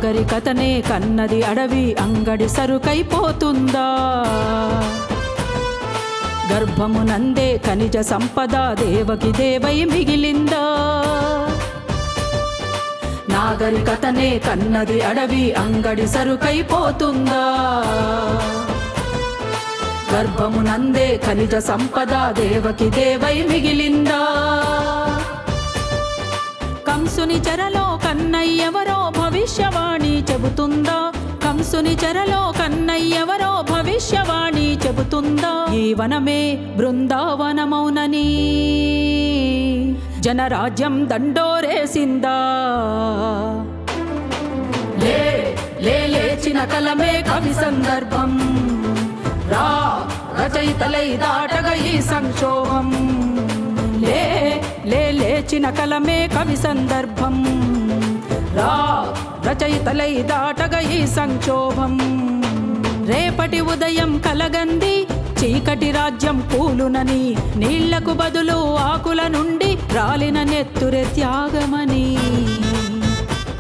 నాగరికతనే కన్నది అడవి అంగడి సరుకైపోతుందా గర్భమునందే ఖనిజ సంపద దేవకి దేవై మిగిలిందా నాగరికతనే కన్నది అడవి అంగడి సరుకైపోతుందా గర్భమునందే ఖనిజ సంపద దేవకి దేవై మిగిలిందా కంసుని చెరలో కన్నయ్యెవరో భవిష్యవాణి చెబుతుందా కంసుని చెరలో కన్నయ్యెవరో భవిష్యవాణి చెబుతుందా ఈ వనమే బృందావనమౌనని జనరాజ్యం దండోరేసిందా లే లే లేచిన కలమే కవి సందర్భం రా రచయితలై దాటగా ఈ సంక్షోభం లే లే లేచిన కలమే కవి సందర్భం రా రచయితలై దాటగా ఈ సంక్షోభం రేపటి ఉదయం కలగంది చీకటి రాజ్యం కూలునని నీళ్లకు బదులు ఆకుల నుండి రాలిన నెత్తురే త్యాగమని